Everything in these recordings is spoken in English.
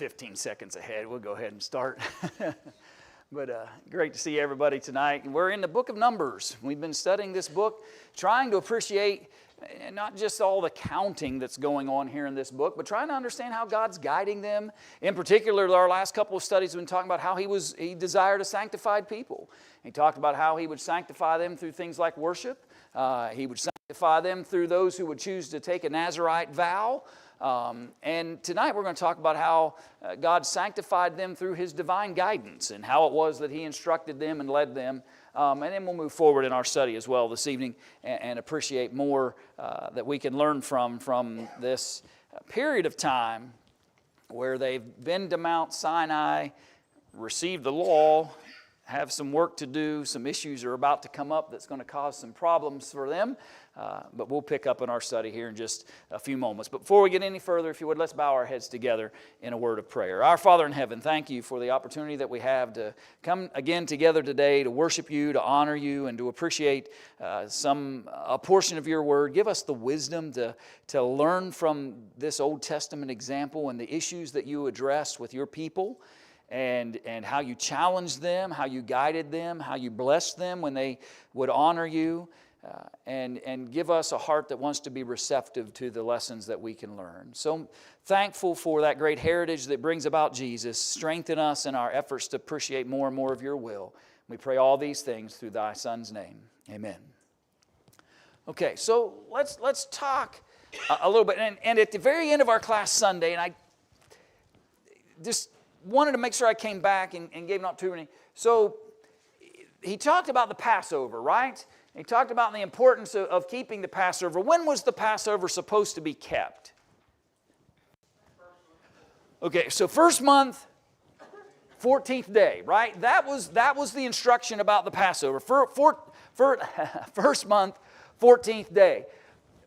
15 seconds ahead. We'll go ahead and start. But great to see everybody tonight. We're in the book of Numbers. We've been studying this book, trying to appreciate not just all the counting that's going on here in this book, but trying to understand how God's guiding them. In particular, our last couple of studies have been talking about how He desired a sanctified people. He talked about how He would sanctify them through things like worship. He would sanctify them through those who would choose to take a Nazirite vow. And tonight we're going to talk about how God sanctified them through His divine guidance and how it was that He instructed them and led them. And then we'll move forward in our study as well this evening and appreciate more that we can learn from this period of time where they've been to Mount Sinai, received the law, have some work to do, some issues are about to come up that's going to cause some problems for them. But we'll pick up in our study here in just a few moments. But before we get any further, if you would, let's bow our heads together in a word of prayer. Our Father in heaven, thank you for the opportunity that we have to come again together today to worship you, to honor you, and to appreciate a portion of your word. Give us the wisdom to learn from this Old Testament example and the issues that you addressed with your people. And how you challenged them, how you guided them, how you blessed them when they would honor you. And give us a heart that wants to be receptive to the lessons that we can learn. So thankful for that great heritage that brings about Jesus. Strengthen us in our efforts to appreciate more and more of your will. We pray all these things through thy Son's name. Amen. Okay, so let's talk a little bit. And at the very end of our class Sunday, and I just wanted to make sure I came back and gave not too many. So he talked about the Passover, right? He talked about the importance of keeping the Passover. When was the Passover supposed to be kept? Okay, so first month, 14th day, right? That was the instruction about the Passover. First month, 14th day.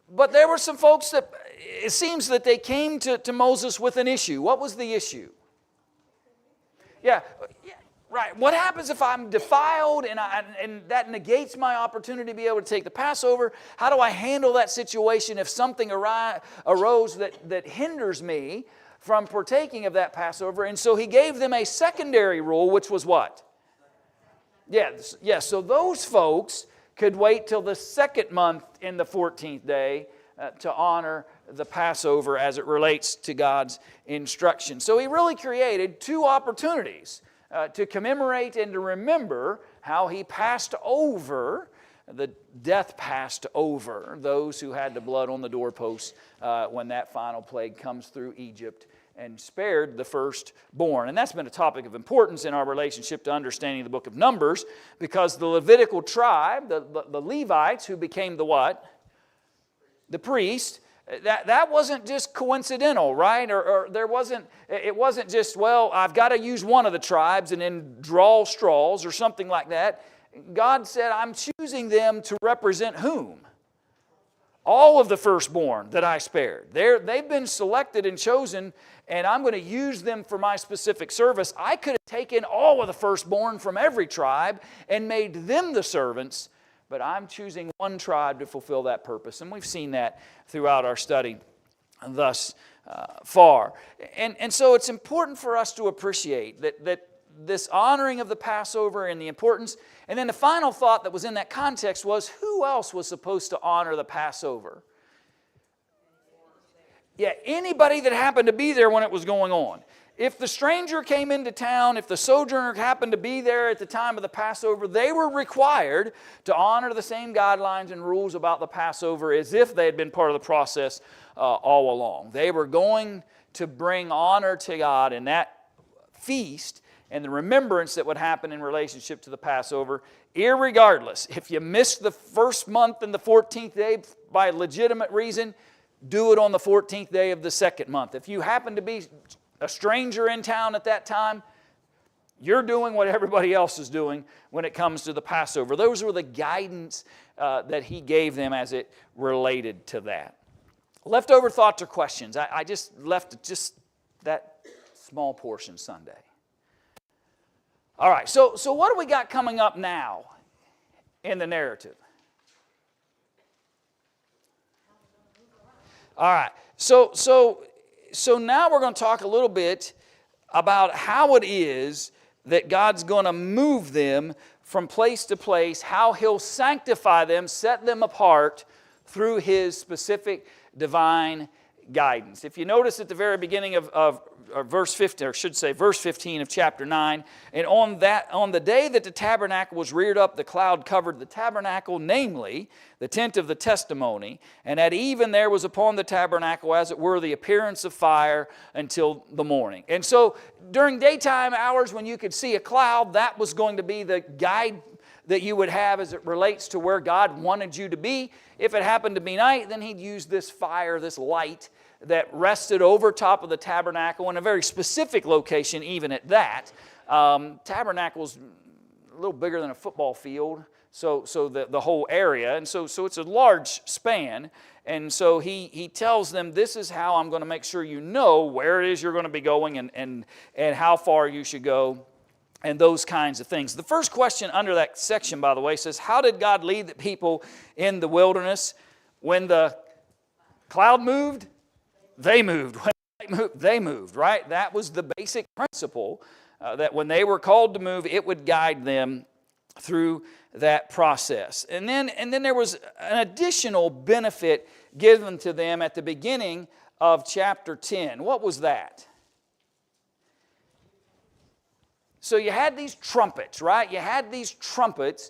But there were some folks that, it seems that they came to Moses with an issue. What was the issue? Yeah. Right. What happens if I'm defiled and that negates my opportunity to be able to take the Passover? How do I handle that situation if something arose that hinders me from partaking of that Passover? And so he gave them a secondary rule, which was what? Yes. So those folks could wait till the second month in the 14th day to honor the Passover as it relates to God's instruction. So he really created two opportunities to commemorate and to remember how he passed over, the death passed over those who had the blood on the doorposts when that final plague comes through Egypt and spared the firstborn. And that's been a topic of importance in our relationship to understanding the book of Numbers, because the Levitical tribe, the Levites, who became the what? The priest. That wasn't just coincidental, right? Or it wasn't just, well, I've got to use one of the tribes and then draw straws or something like that. God said, I'm choosing them to represent whom? All of the firstborn that I spared. They've been selected and chosen, and I'm going to use them for my specific service. I could have taken all of the firstborn from every tribe and made them the servants, but I'm choosing one tribe to fulfill that purpose. And we've seen that throughout our study thus far. And so it's important for us to appreciate that this honoring of the Passover and the importance. And then the final thought that was in that context was, who else was supposed to honor the Passover? Yeah, anybody that happened to be there when it was going on. If the stranger came into town, if the sojourner happened to be there at the time of the Passover, they were required to honor the same guidelines and rules about the Passover as if they had been part of the process all along. They were going to bring honor to God in that feast and the remembrance that would happen in relationship to the Passover, irregardless. If you missed the first month and the 14th day by legitimate reason, do it on the 14th day of the second month. If you happen to be a stranger in town at that time, you're doing what everybody else is doing when it comes to the Passover. Those were the guidance that he gave them as it related to that. Leftover thoughts or questions? I just left just that small portion Sunday. All right, so what do we got coming up now in the narrative? All right, so now we're going to talk a little bit about how it is that God's going to move them from place to place, how He'll sanctify them, set them apart through His specific divine guidance. If you notice at the very beginning of verse 15, or should say verse 15 of chapter 9, and on the day that the tabernacle was reared up, the cloud covered the tabernacle, namely the tent of the testimony, and at even there was upon the tabernacle, as it were, the appearance of fire until the morning. And so during daytime hours when you could see a cloud, that was going to be the guide that you would have as it relates to where God wanted you to be. If it happened to be night, then He'd use this fire, this light, that rested over top of the tabernacle in a very specific location, even at that. Tabernacle's a little bigger than a football field, so the whole area, and so it's a large span. And so he tells them, this is how I'm going to make sure you know where it is you're going to be going and how far you should go, and those kinds of things. The first question under that section, by the way, says, how did God lead the people in the wilderness? When the cloud moved, they moved. When the light moved, they moved, right? That was the basic principle, that when they were called to move, it would guide them through that process. And then there was an additional benefit given to them at the beginning of chapter 10. What was that? So you had these trumpets, right? You had these trumpets,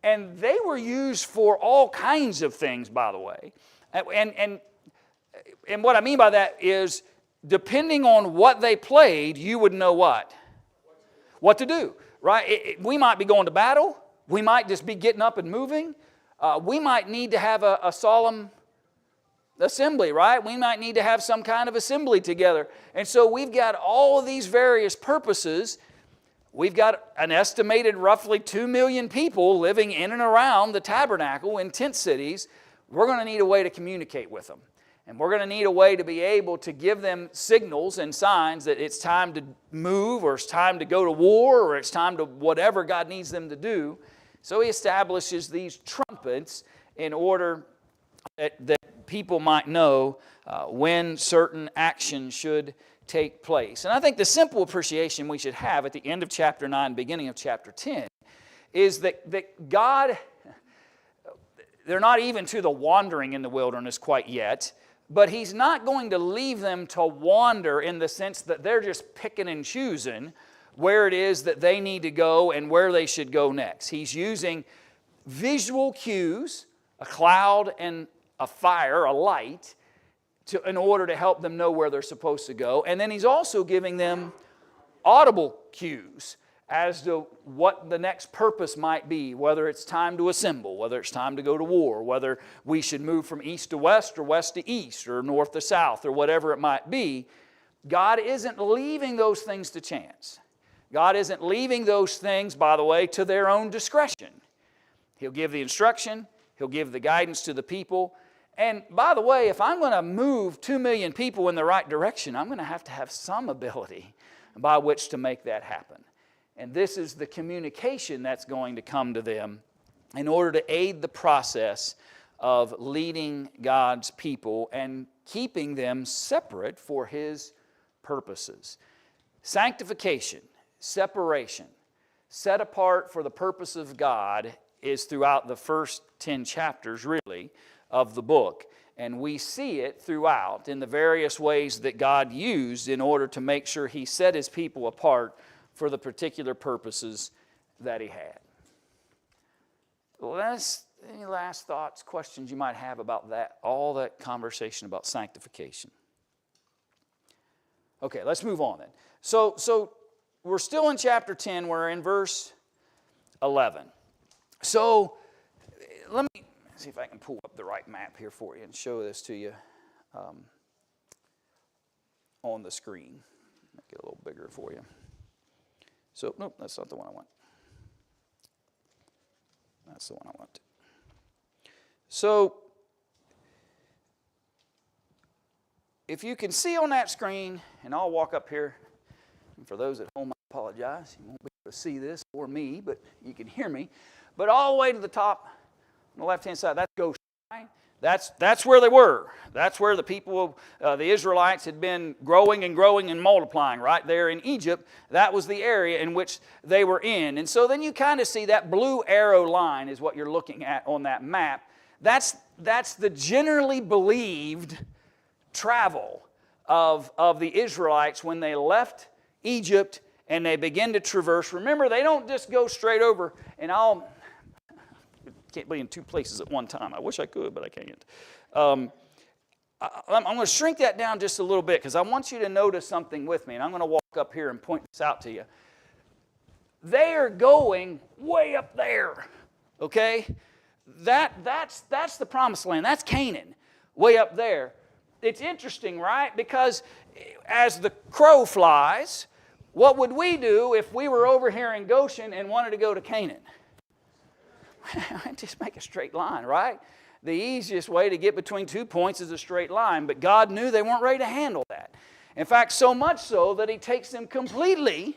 and they were used for all kinds of things, by the way. And what I mean by that is, depending on what they played, you would know what? What to do, right? We might be going to battle. We might just be getting up and moving. We might need to have a solemn assembly, right? We might need to have some kind of assembly together. And so we've got all of these various purposes. We've got an estimated roughly 2 million people living in and around the tabernacle in tent cities. We're going to need a way to communicate with them. And we're going to need a way to be able to give them signals and signs that it's time to move, or it's time to go to war, or it's time to whatever God needs them to do. So He establishes these trumpets in order that people might know when certain action should take place. And I think the simple appreciation we should have at the end of chapter 9, beginning of chapter 10, is that God, they're not even to the wandering in the wilderness quite yet, but He's not going to leave them to wander in the sense that they're just picking and choosing where it is that they need to go and where they should go next. He's using visual cues, a cloud and a fire, a light, in order to help them know where they're supposed to go. And then He's also giving them audible cues as to what the next purpose might be, whether it's time to assemble, whether it's time to go to war, whether we should move from east to west or west to east or north to south or whatever it might be. God isn't leaving those things to chance. God isn't leaving those things, by the way, to their own discretion. He'll give the instruction. He'll give the guidance to the people. And by the way, if I'm going to move 2 million people in the right direction, I'm going to have some ability by which to make that happen. And this is the communication that's going to come to them in order to aid the process of leading God's people and keeping them separate for His purposes. Sanctification, separation, set apart for the purpose of God is throughout the first 10 chapters, really, of the book. And we see it throughout in the various ways that God used in order to make sure He set His people apart for the particular purposes that He had. Any last thoughts, questions you might have about that, all that conversation about sanctification? Okay, let's move on then. So we're still in chapter 10. We're in verse 11. So let me see if I can pull up the right map here for you and show this to you on the screen. Make it a little bigger for you. So, nope, that's not the one I want. That's the one I want. So, if you can see on that screen, and I'll walk up here, and for those at home, I apologize. You won't be able to see this or me, but you can hear me. But all the way to the top, on the left-hand side, that's Goshen. Right? That's where they were. That's where the people, the Israelites, had been growing and growing and multiplying, right there in Egypt. That was the area in which they were in. And so then you kind of see that blue arrow line is what you're looking at on that map. That's the generally believed travel of the Israelites when they left Egypt and they begin to traverse. Remember, they don't just go straight over, and can't be in two places at one time. I wish I could, but I can't. I'm going to shrink that down just a little bit because I want you to notice something with me, and I'm going to walk up here and point this out to you. They are going way up there, okay? That's the promised land. That's Canaan, way up there. It's interesting, right? Because as the crow flies, what would we do if we were over here in Goshen and wanted to go to Canaan? Just make a straight line, right? The easiest way to get between 2 points is a straight line, but God knew they weren't ready to handle that. In fact, so much so that He takes them completely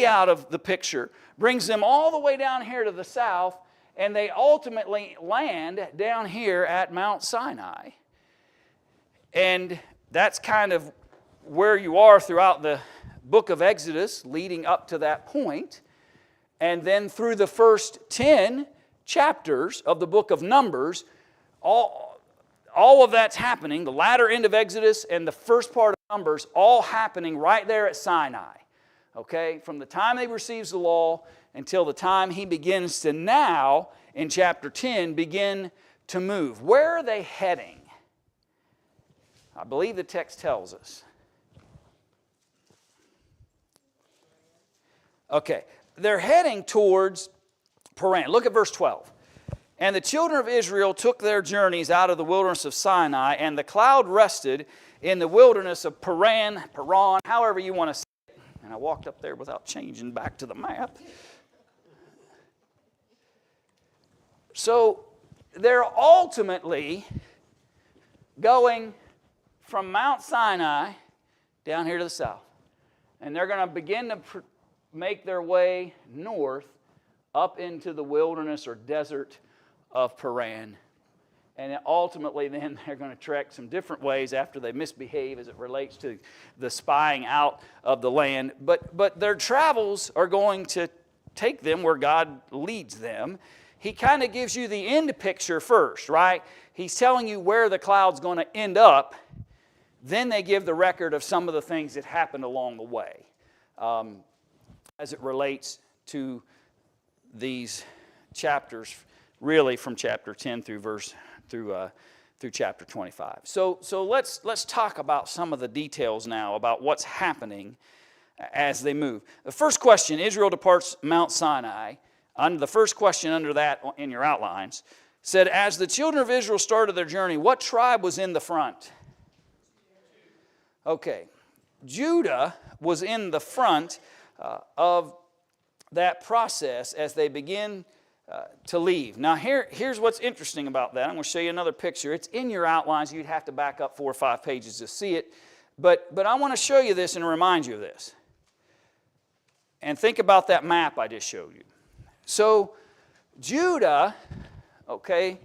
out of the picture, brings them all the way down here to the south, and they ultimately land down here at Mount Sinai. And that's kind of where you are throughout the book of Exodus, leading up to that point. And then through the first 10 chapters of the book of Numbers, all of that's happening, the latter end of Exodus and the first part of Numbers, all happening right there at Sinai. Okay? From the time he receives the law until the time he begins to now, in chapter 10, begin to move. Where are they heading? I believe the text tells us. Okay. They're heading towards Paran. Look at verse 12. And the children of Israel took their journeys out of the wilderness of Sinai, and the cloud rested in the wilderness of Paran, however you want to say it. And I walked up there without changing back to the map. So they're ultimately going from Mount Sinai down here to the south. And they're going to begin to make their way north up into the wilderness or desert of Paran. And ultimately then they're going to trek some different ways after they misbehave as it relates to the spying out of the land. But their travels are going to take them where God leads them. He kind of gives you the end picture first, right? He's telling you where the cloud's going to end up. Then they give the record of some of the things that happened along the way. As it relates to these chapters, really from chapter 10 through chapter 25. So let's talk about some of the details now about what's happening as they move. The first question: Israel departs Mount Sinai. The first question under that in your outlines said, as the children of Israel started their journey, what tribe was in the front? Okay, Judah was in the front of that process as they begin to leave. Now here's what's interesting about that. I'm going to show you another picture. It's in your outlines. You'd have to back up 4 or 5 pages to see it. But I want to show you this and remind you of this. And think about that map I just showed you. So Judah, okay,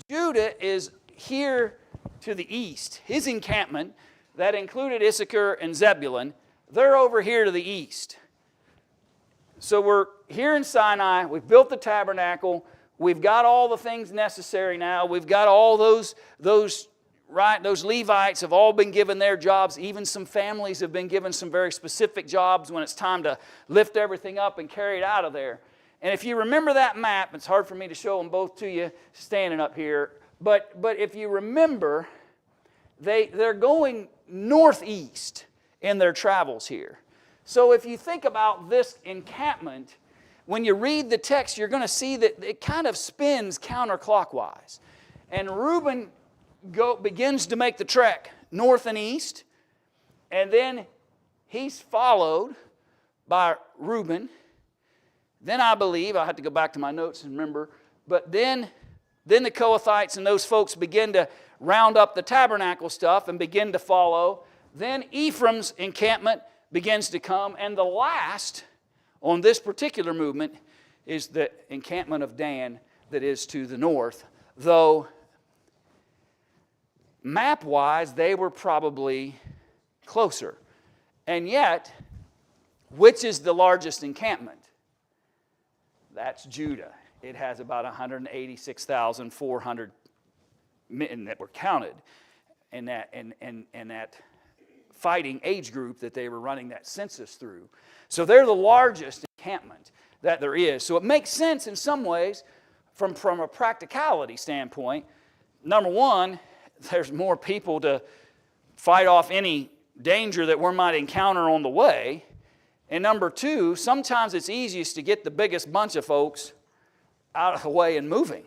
Judah is here to the east. His encampment, that included Issachar and Zebulun, they're over here to the east. So we're here in Sinai. We've built the tabernacle. We've got all the things necessary now. We've got all those Levites have all been given their jobs. Even some families have been given some very specific jobs when it's time to lift everything up and carry it out of there. And if you remember that map, it's hard for me to show them both to you standing up here. But if you remember, they're going northeast in their travels here. So if you think about this encampment, when you read the text, you're going to see that it kind of spins counterclockwise. And Reuben begins to make the trek north and east, and then he's followed by Reuben. Then I believe, I have to go back to my notes and remember, but then the Kohathites and those folks begin to round up the tabernacle stuff and begin to follow. Then Ephraim's encampment begins to come, and the last on this particular movement is the encampment of Dan that is to the north though map-wise they were probably closer. And yet, which is the largest encampment? That's Judah. It has about 186,400 men that were counted in that fighting age group that they were running that census through. So they're the largest encampment that there is. So it makes sense in some ways from a practicality standpoint. Number one, there's more people to fight off any danger that we might encounter on the way. And number two, sometimes it's easiest to get the biggest bunch of folks out of the way and moving.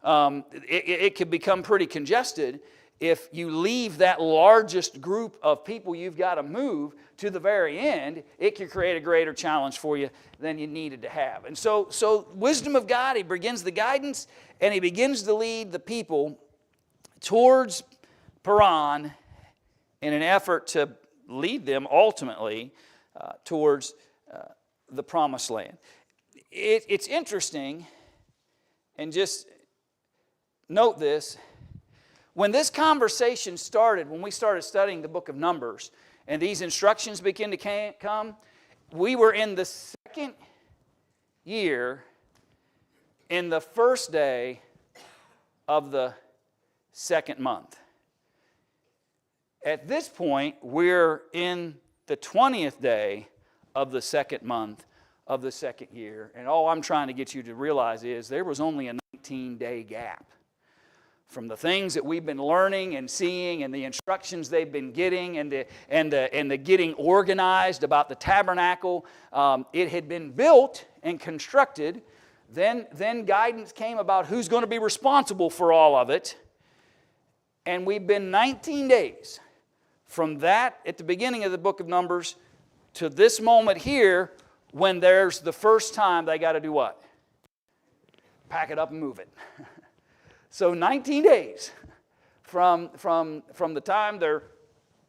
It could become pretty congested if you leave that largest group of people you've got to move to the very end. It could create a greater challenge for you than you needed to have. And so wisdom of God, He begins the guidance, and He begins to lead the people towards Paran in an effort to lead them ultimately towards the promised land. It's interesting, and just note this. When this conversation started, when we started studying the book of Numbers, and these instructions began to come, we were in the second year, in the first day of the second month. At this point, we're in the 20th day of the second month of the second year. And all I'm trying to get you to realize is there was only a 19-day gap from the things that we've been learning and seeing and the instructions they've been getting and the getting organized about the tabernacle. It had been built and constructed. Then guidance came about who's going to be responsible for all of it. And we've been 19 days from that at the beginning of the book of Numbers to this moment here when there's the first time they got to do what? Pack it up and move it. So 19 days from the time they're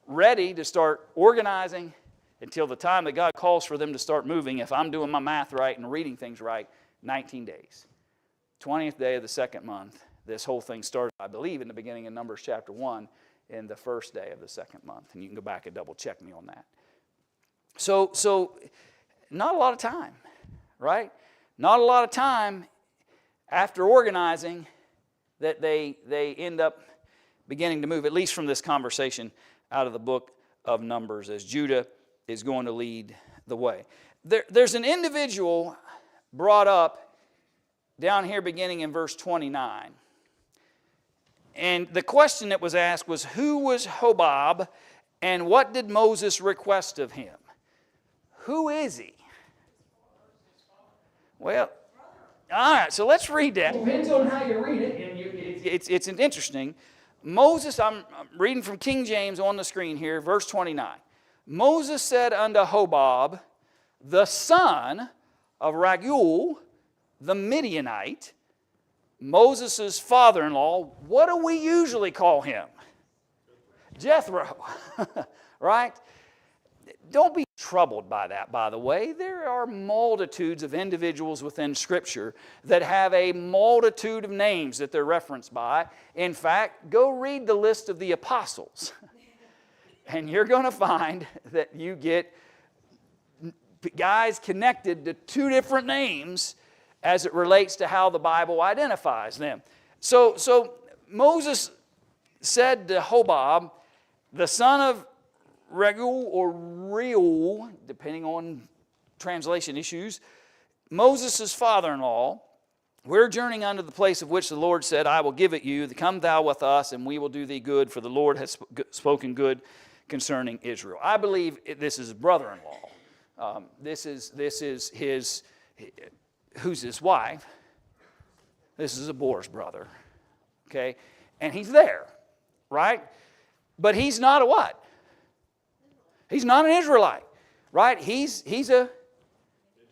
ready to start organizing until the time that God calls for them to start moving, if I'm doing my math right and reading things right, 19 days. 20th day of the second month. This whole thing started, I believe, in the beginning of Numbers chapter 1 in the first day of the second month. And you can go back and double check me on that. So not a lot of time, right? Not a lot of time after organizing that they end up beginning to move, at least from this conversation out of the book of Numbers, as Judah is going to lead the way. There's an individual brought up down here beginning in verse 29. And the question that was asked was, who was Hobab and what did Moses request of him? Who is he? Well, all right, so let's read that. Depends on how you read it. And it's interesting. Moses, I'm reading from King James on the screen here, verse 29. Moses said unto Hobab, the son of Raguel, the Midianite, Moses' father-in-law. What do we usually call him? Jethro, right? Don't be troubled by that, by the way. There are multitudes of individuals within Scripture that have a multitude of names that they're referenced by. In fact, go read the list of the apostles. And you're going to find that you get guys connected to two different names as it relates to how the Bible identifies them. So Moses said to Hobab, the son of Raguel or Reuel, depending on translation issues, Moses' father-in-law, we're journeying unto the place of which the Lord said, I will give it you. Come thou with us, and we will do thee good, for the Lord has spoken good concerning Israel. I believe this is his brother-in-law. This is his, who's his wife? This is Abor's brother. Okay? And he's there, right? But he's not a what? He's not an Israelite, right? He's a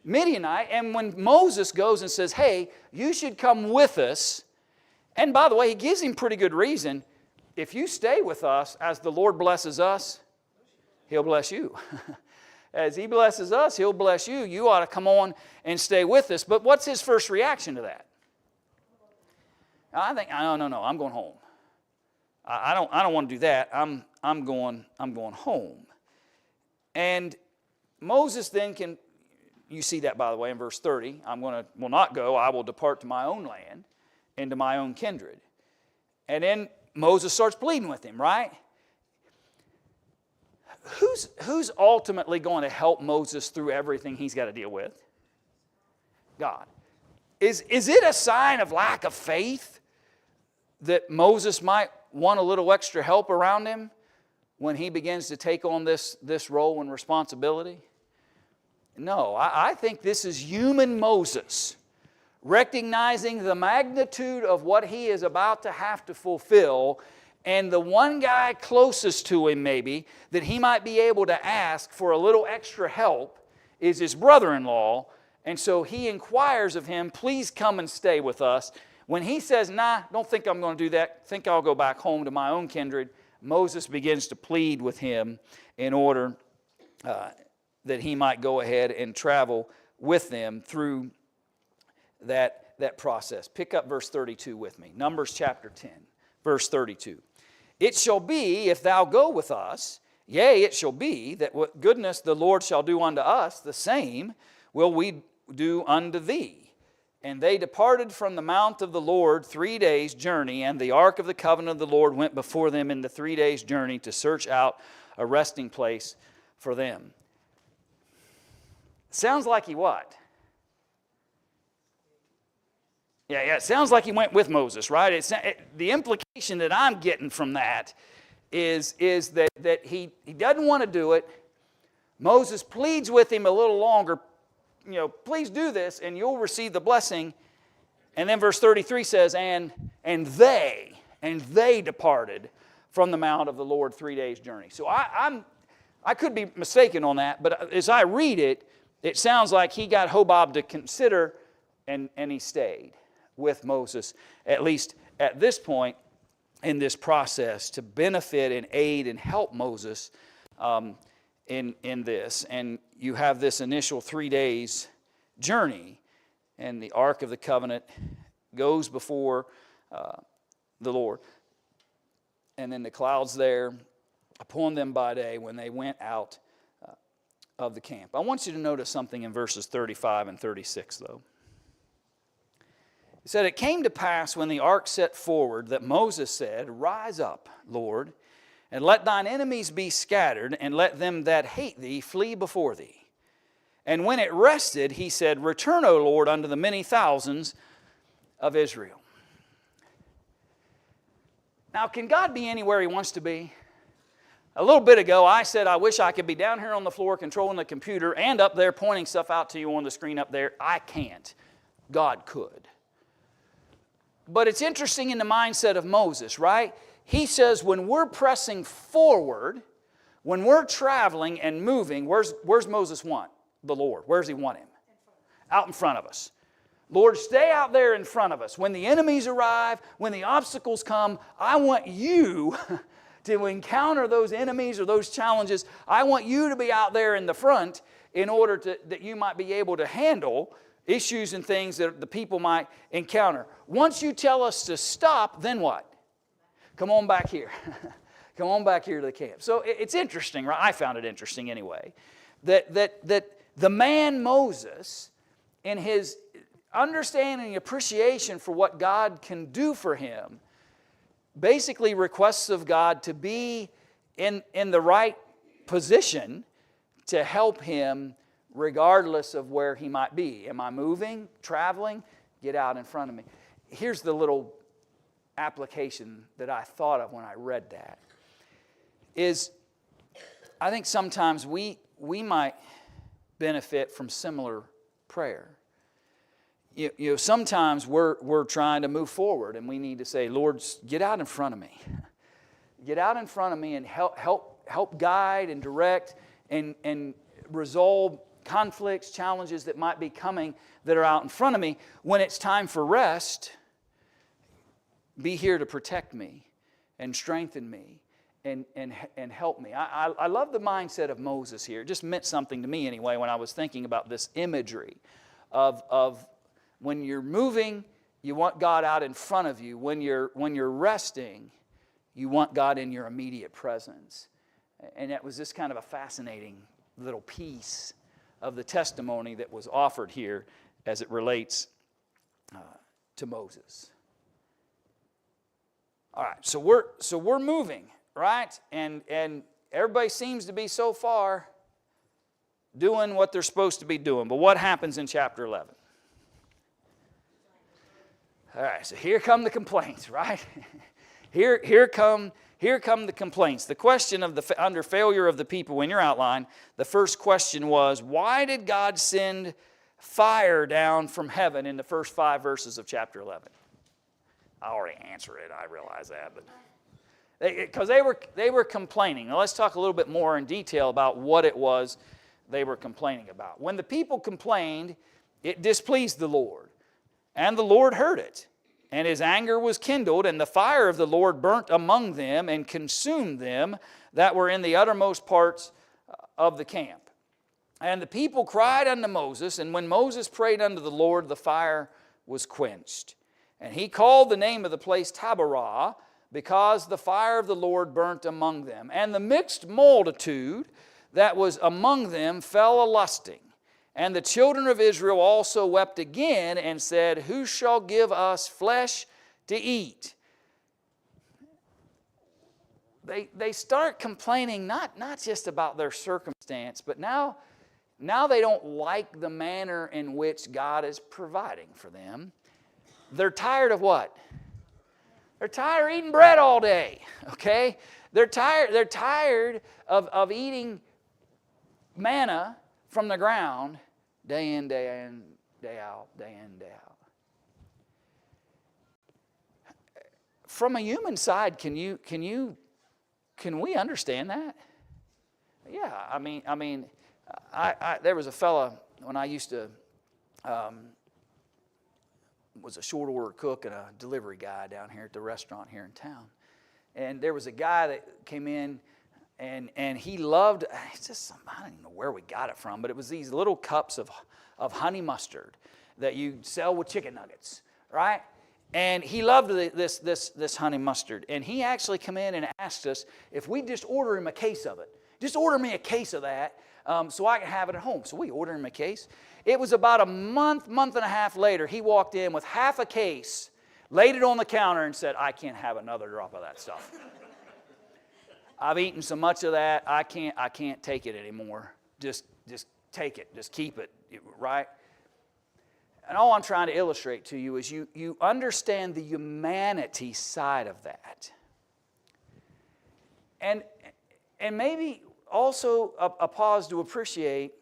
Midianite. And when Moses goes and says, hey, you should come with us. And by the way, he gives him pretty good reason. If you stay with us, as the Lord blesses us, He'll bless you. As He blesses us, He'll bless you. You ought to come on and stay with us. But what's his first reaction to that? I think, no, I'm going home. I don't want to do that. I'm going home. And Moses then can, you see that, by the way, in verse 30. Will not go. I will depart to my own land and to my own kindred. And then Moses starts pleading with him, right? Who's ultimately going to help Moses through everything he's got to deal with? God. Is it a sign of lack of faith that Moses might want a little extra help around him when he begins to take on this role and responsibility? No, I think this is human Moses recognizing the magnitude of what he is about to have to fulfill, and the one guy closest to him maybe that he might be able to ask for a little extra help is his brother-in-law. And so he inquires of him, please come and stay with us. When he says, nah, don't think I'm going to do that, think I'll go back home to my own kindred, Moses begins to plead with him in order that he might go ahead and travel with them through that process. Pick up verse 32 with me. Numbers chapter 10, verse 32. It shall be, if thou go with us, yea, it shall be, that what goodness the Lord shall do unto us, the same will we do unto thee. And they departed from the mount of the Lord 3 days' journey, and the ark of the covenant of the Lord went before them in the 3 days' journey to search out a resting place for them. Sounds like he what? Yeah, it sounds like he went with Moses, right? The implication that I'm getting from that is that he doesn't want to do it. Moses pleads with him a little longer, please do this and you'll receive the blessing. And then verse 33 says, and they departed from the mount of the Lord 3 days' journey. So I could be mistaken on that, but as I read it, it sounds like he got Hobab to consider and he stayed with Moses, at least at this point in this process, to benefit and aid and help Moses in this. And you have this initial 3 days journey, and the Ark of the Covenant goes before the Lord. And then the clouds there upon them by day when they went out of the camp. I want you to notice something in verses 35 and 36, though. It said, it came to pass when the ark set forward that Moses said, rise up, Lord, and let thine enemies be scattered, and let them that hate thee flee before thee. And when it rested, he said, return, O Lord, unto the many thousands of Israel. Now, can God be anywhere he wants to be? A little bit ago, I said I wish I could be down here on the floor controlling the computer and up there pointing stuff out to you on the screen up there. I can't. God could. But it's interesting in the mindset of Moses, right? He says when we're pressing forward, when we're traveling and moving, where's Moses want the Lord? Where's he want him? Out in front of us. Lord, stay out there in front of us. When the enemies arrive, when the obstacles come, I want you to encounter those enemies or those challenges. I want you to be out there in the front in order that you might be able to handle issues and things that the people might encounter. Once you tell us to stop, then what? Come on back here. Come on back here to the camp. So it's interesting, right? I found it interesting anyway, that the man Moses, in his understanding and appreciation for what God can do for him, basically requests of God to be in the right position to help him regardless of where he might be. Am I moving, traveling? Get out in front of me. Here's the little application that I thought of when I read that. Is I think sometimes we might benefit from similar prayer. Sometimes we're trying to move forward and we need to say, Lord, get out in front of me. Get out in front of me and help guide and direct and resolve conflicts, challenges that might be coming that are out in front of me. When it's time for rest, be here to protect me and strengthen me and help me. I love the mindset of Moses here. It just meant something to me anyway when I was thinking about this imagery of when you're moving You want God out in front of you. When you're resting, you want God in your immediate presence. And that was just kind of a fascinating little piece of the testimony that was offered here as it relates to Moses. All right, so we're moving, right? And everybody seems to be so far doing what they're supposed to be doing. But what happens in chapter 11? All right, so here come the complaints, right? Here come the complaints. The question under failure of the people in your outline, the first question was, why did God send fire down from heaven in the first 5 verses of chapter 11? I already answered it, I realize that, but because they were complaining. Now let's talk a little bit more in detail about what it was they were complaining about. When the people complained, it displeased the Lord, and the Lord heard it. And his anger was kindled, and the fire of the Lord burnt among them and consumed them that were in the uttermost parts of the camp. And the people cried unto Moses, and when Moses prayed unto the Lord, the fire was quenched. And he called the name of the place Taberah, because the fire of the Lord burnt among them. And the mixed multitude that was among them fell a-lusting. And the children of Israel also wept again and said, who shall give us flesh to eat? They start complaining not just about their circumstance, but now they don't like the manner in which God is providing for them. They're tired of what? They're tired of eating bread all day, okay? They're tired of eating manna from the ground day in, day in, day out, day in, day out. From a human side, can we understand that? Yeah, I mean, there was a fella when I used to was a short order cook and a delivery guy down here at the restaurant here in town, and there was a guy that came in. And he loved, it's just, I don't even know where we got it from, but it was these little cups of honey mustard that you sell with chicken nuggets, right? And he loved this honey mustard. And he actually come in and asked us if we just order him a case of it. Just order me a case of that so I can have it at home. So we ordered him a case. It was about a month and a half later, he walked in with half a case, laid it on the counter and said, I can't have another drop of that stuff. I've eaten so much of that, I can't take it anymore. Just take it. Just keep it, right? And all I'm trying to illustrate to you is you understand the humanity side of that. And maybe also a pause to appreciate,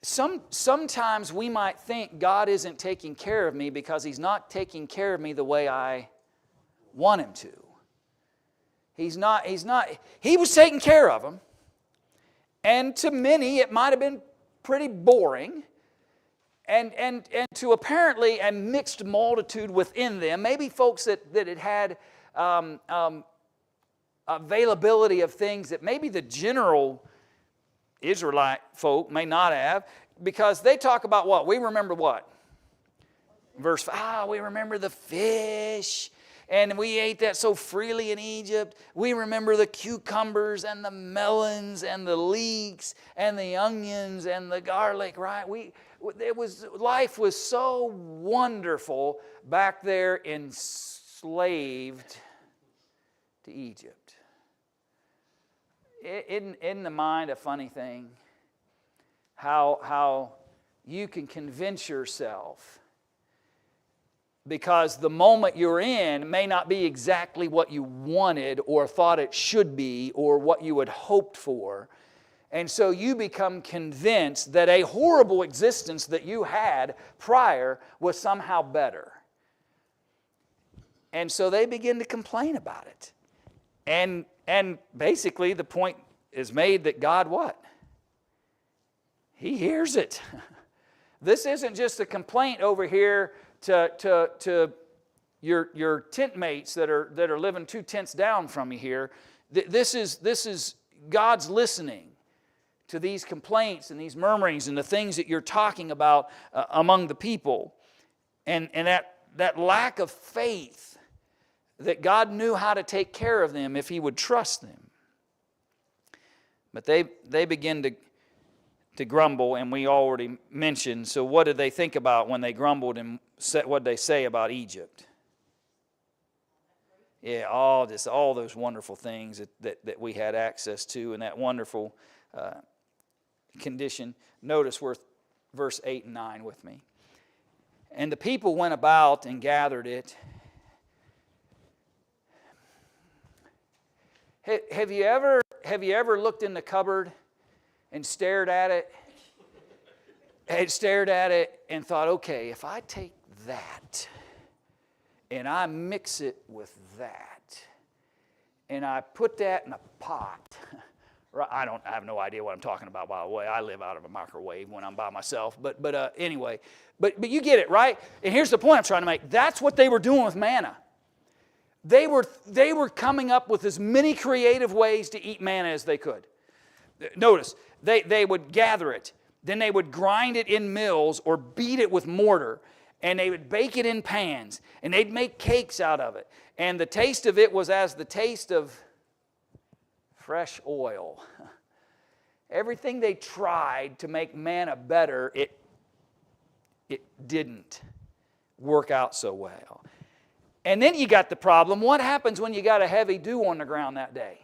sometimes we might think God isn't taking care of me because He's not taking care of me the way I want Him to. He was taking care of them. And to many, it might have been pretty boring. And to apparently a mixed multitude within them, maybe folks that had availability of things that maybe the general Israelite folk may not have, because they talk about what? We remember what? Verse 5, we remember the fish. And we ate that so freely in Egypt. We remember the cucumbers and the melons and the leeks and the onions and the garlic, right? Life was so wonderful back there enslaved to Egypt. Isn't the mind a funny thing? How you can convince yourself, because the moment you're in may not be exactly what you wanted or thought it should be or what you had hoped for. And so you become convinced that a horrible existence that you had prior was somehow better. And so they begin to complain about it. And basically the point is made that God what? He hears it. This isn't just a complaint over here to your tent mates that are living 2 tents down from you here. This is God's listening to these complaints and these murmurings and the things that you're talking about among the people. And that lack of faith that God knew how to take care of them if He would trust them. But they begin to grumble, and we already mentioned. So what did they think about when they grumbled, and what did they say about Egypt? Yeah, all those wonderful things that we had access to, and that wonderful condition. Notice verse 8 and 9 with me. And the people went about and gathered it. Have you ever looked in the cupboard and stared at it? And thought, okay, if I take that and I mix it with that and I put that in a pot. I have no idea what I'm talking about, by the way. I live out of a microwave when I'm by myself. But anyway, but you get it, right? And here's the point I'm trying to make. That's what they were doing with manna. They were coming up with as many creative ways to eat manna as they could. Notice, they would gather it. Then they would grind it in mills or beat it with mortar. And they would bake it in pans. And they'd make cakes out of it. And the taste of it was as the taste of fresh oil. Everything they tried to make manna better, it didn't work out so well. And then you got the problem. What happens when you got a heavy dew on the ground that day?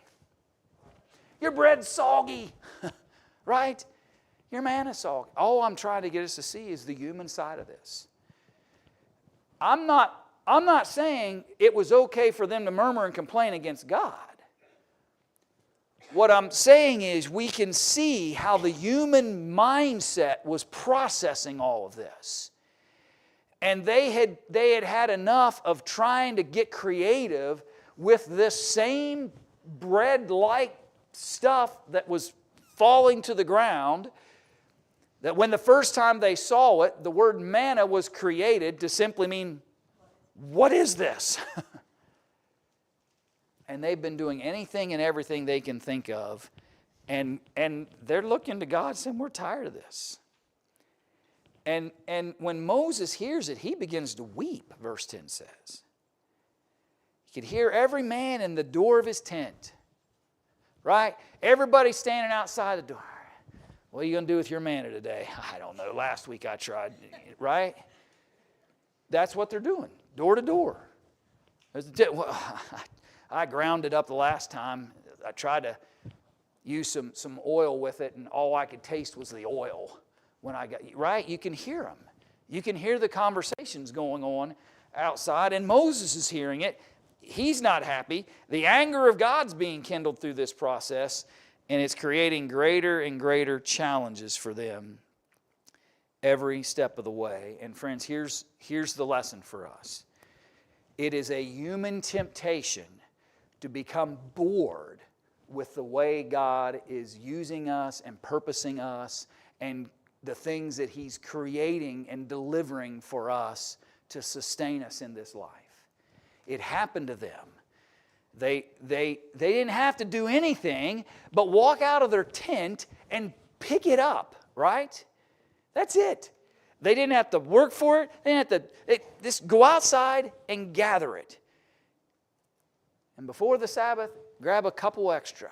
Your bread's soggy, right? Your manna's soggy. All I'm trying to get us to see is the human side of this. I'm not saying it was okay for them to murmur and complain against God. What I'm saying is we can see how the human mindset was processing all of this. And they had enough of trying to get creative with this same bread-like stuff that was falling to the ground, that when the first time they saw it, the word manna was created to simply mean, what is this? And they've been doing anything and everything they can think of. And they're looking to God saying, we're tired of this. And when Moses hears it, he begins to weep, verse 10 says. You could hear every man in the door of his tent. Right? Everybody standing outside the door. What are you going to do with your manna today? I don't know. Last week I tried. Right? That's what they're doing. Door to door. I ground it up the last time. I tried to use some oil with it, and all I could taste was the oil. When I got, right? You can hear them. You can hear the conversations going on outside, and Moses is hearing it. He's not happy. The anger of God's being kindled through this process, and it's creating greater and greater challenges for them every step of the way. And friends, here's the lesson for us. It is a human temptation to become bored with the way God is using us and purposing us and the things that He's creating and delivering for us to sustain us in this life. It happened to them. They didn't have to do anything but walk out of their tent and pick it up, right? That's it. They didn't have to work for it. They didn't have to just go outside and gather it. And before the Sabbath, grab a couple extra.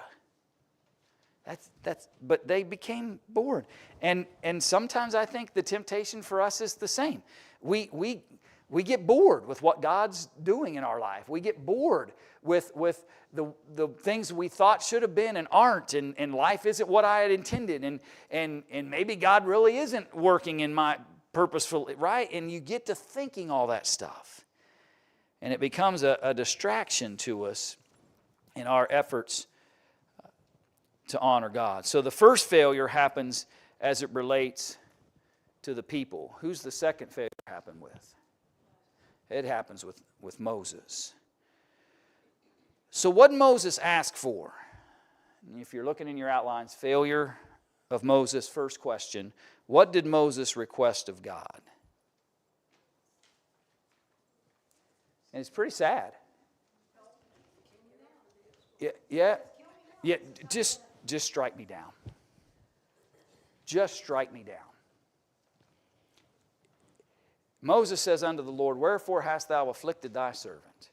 But they became bored. And sometimes I think the temptation for us is the same. We get bored with what God's doing in our life. We get bored with the things we thought should have been and aren't, and life isn't what I had intended, and maybe God really isn't working in my purposeful, right? And you get to thinking all that stuff. And it becomes a distraction to us in our efforts to honor God. So the first failure happens as it relates to the people. Who's the second failure happen with? It happens with Moses. So what did Moses ask for? If you're looking in your outlines, failure of Moses, first question. What did Moses request of God? And it's pretty sad. Yeah. Just strike me down. just strike me down. Moses says unto the Lord, wherefore hast thou afflicted thy servant?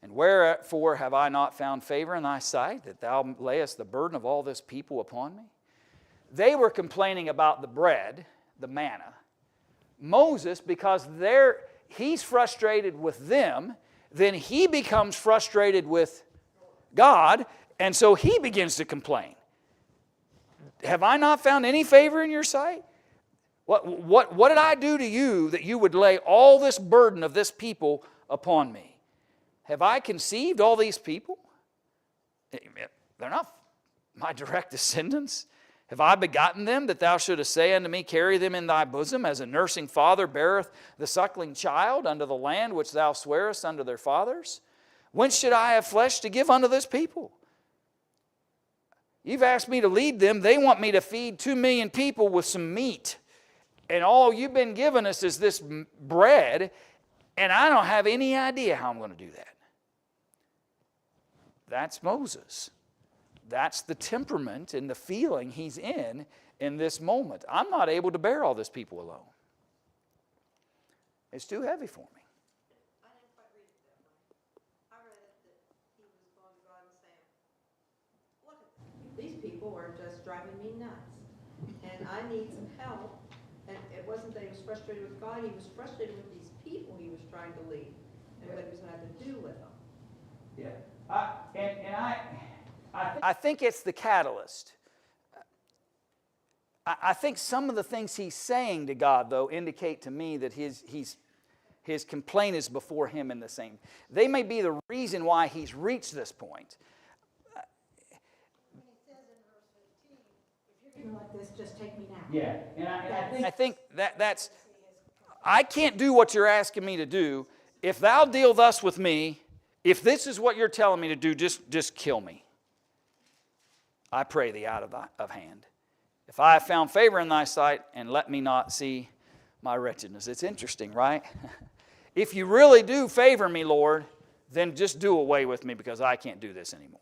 And wherefore have I not found favor in thy sight, that thou layest the burden of all this people upon me? They were complaining about the bread, the manna. Moses, because he's frustrated with them, then he becomes frustrated with God, and so he begins to complain. Have I not found any favor in your sight? What did I do to you that you would lay all this burden of this people upon me? Have I conceived all these people? They're not my direct descendants. Have I begotten them, that thou shouldest say unto me, carry them in thy bosom, as a nursing father beareth the suckling child unto the land which thou swearest unto their fathers? Whence should I have flesh to give unto this people? You've asked me to lead them. They want me to feed 2 million people with some meat. And all you've been giving us is this bread, and I don't have any idea how I'm going to do that. That's Moses. That's the temperament and the feeling he's in this moment. I'm not able to bear all this people alone. It's too heavy for me. I didn't quite read it that way. I read it that he was going to God and saying, look, these people are just driving me nuts, and I need some help. And it wasn't that he was frustrated with God, he was frustrated with these people he was trying to lead and what he was going to have to do with them. Yeah. I think it's the catalyst. I think some of the things he's saying to God, though, indicate to me that his complaint is before him in the same. They may be the reason why he's reached this point. Like this, just take me now. Yeah, and I think that's, I can't do what you're asking me to do. If thou deal thus with me, if this is what you're telling me to do, just kill me. I pray thee out of hand. If I have found favor in thy sight, and let me not see my wretchedness. It's interesting, right? If you really do favor me, Lord, then just do away with me, because I can't do this anymore.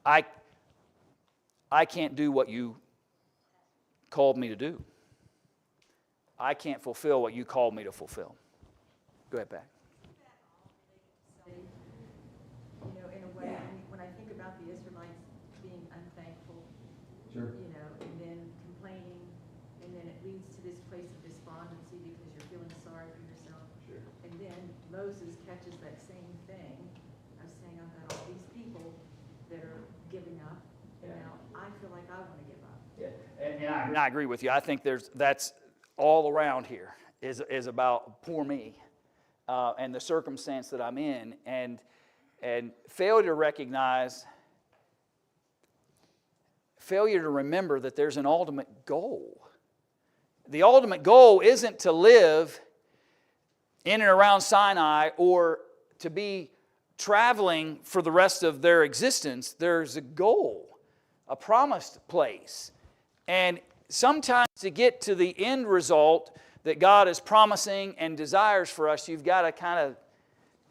I can't do what you called me to do. I can't fulfill what you called me to fulfill. Go ahead, Pat. You know, in a way, when I think about the Israelites being unthankful, Sure. you know, and then complaining, and then it leads to this place of despondency because you're feeling sorry for yourself. Sure. And then Moses catches that same thing of saying, I've got all these people that are giving up, and now I feel like I want to give up. Yeah. And I agree with you. I think that's all around here is about poor me and the circumstance that I'm in, and failure to recognize, failure to remember that there's an ultimate goal. The ultimate goal isn't to live in and around Sinai or to be traveling for the rest of their existence. There's a goal, a promised place. And sometimes to get to the end result that God is promising and desires for us, you've got to kind of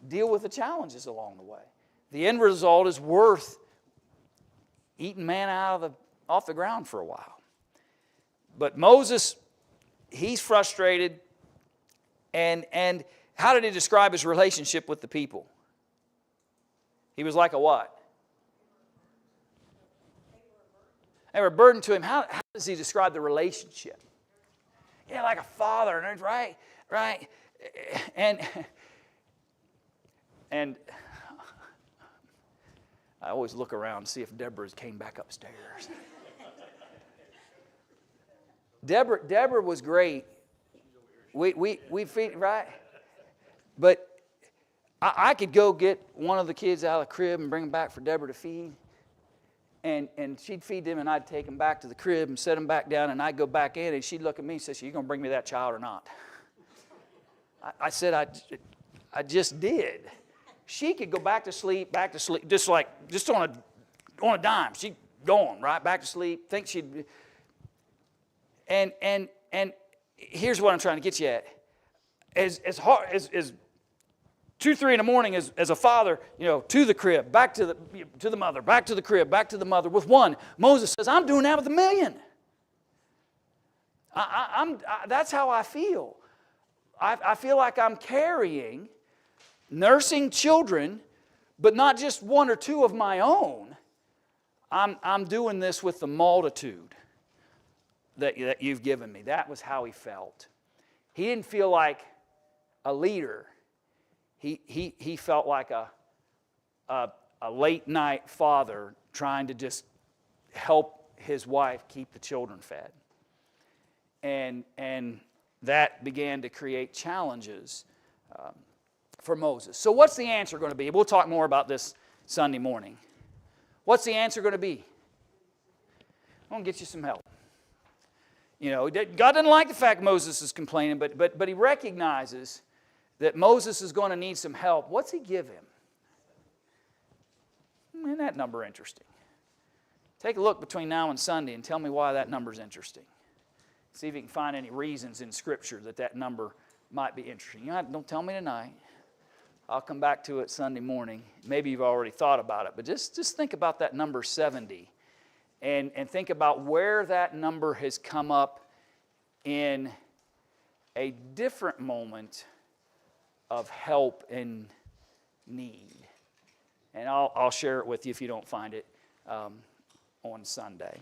deal with the challenges along the way. The end result is worth eating manna off the ground for a while. But Moses, he's frustrated. And how did he describe his relationship with the people? He was like a what? They were a burden to him. How does he describe the relationship? Yeah, like a father, right? And I always look around and see if Deborah came back upstairs. Deborah was great. We feed, right? But I could go get one of the kids out of the crib and bring them back for Deborah to feed. And she'd feed them, and I'd take them back to the crib and set them back down, and I'd go back in, and she'd look at me and say, "You going to bring me that child or not?" I said, I just did. She could go back to sleep, just on a dime. She'd gone, right, back to sleep, think she'd... And here's what I'm trying to get you at. As hard as 2, 3 in the morning as a father, to the crib, back to the mother, back to the crib, back to the mother with one. Moses says, I'm doing that with 1 million. That's how I feel. I feel like I'm carrying, nursing children, but not just one or two of my own. I'm doing this with the multitude that you've given me. That was how he felt. He didn't feel like a leader. He felt like a late night father trying to just help his wife keep the children fed. And that began to create challenges for Moses. So what's the answer going to be? We'll talk more about this Sunday morning. What's the answer going to be? I'm going to get you some help. You know, God doesn't like the fact Moses is complaining, but he recognizes that Moses is going to need some help. What's he give him? Isn't that number interesting? Take a look between now and Sunday and tell me why that number is interesting. See if you can find any reasons in Scripture that number might be interesting. You know, don't tell me tonight. I'll come back to it Sunday morning. Maybe you've already thought about it, but just think about that number 70 and think about where that number has come up in a different moment of help and need. And I'll share it with you if you don't find it on Sunday.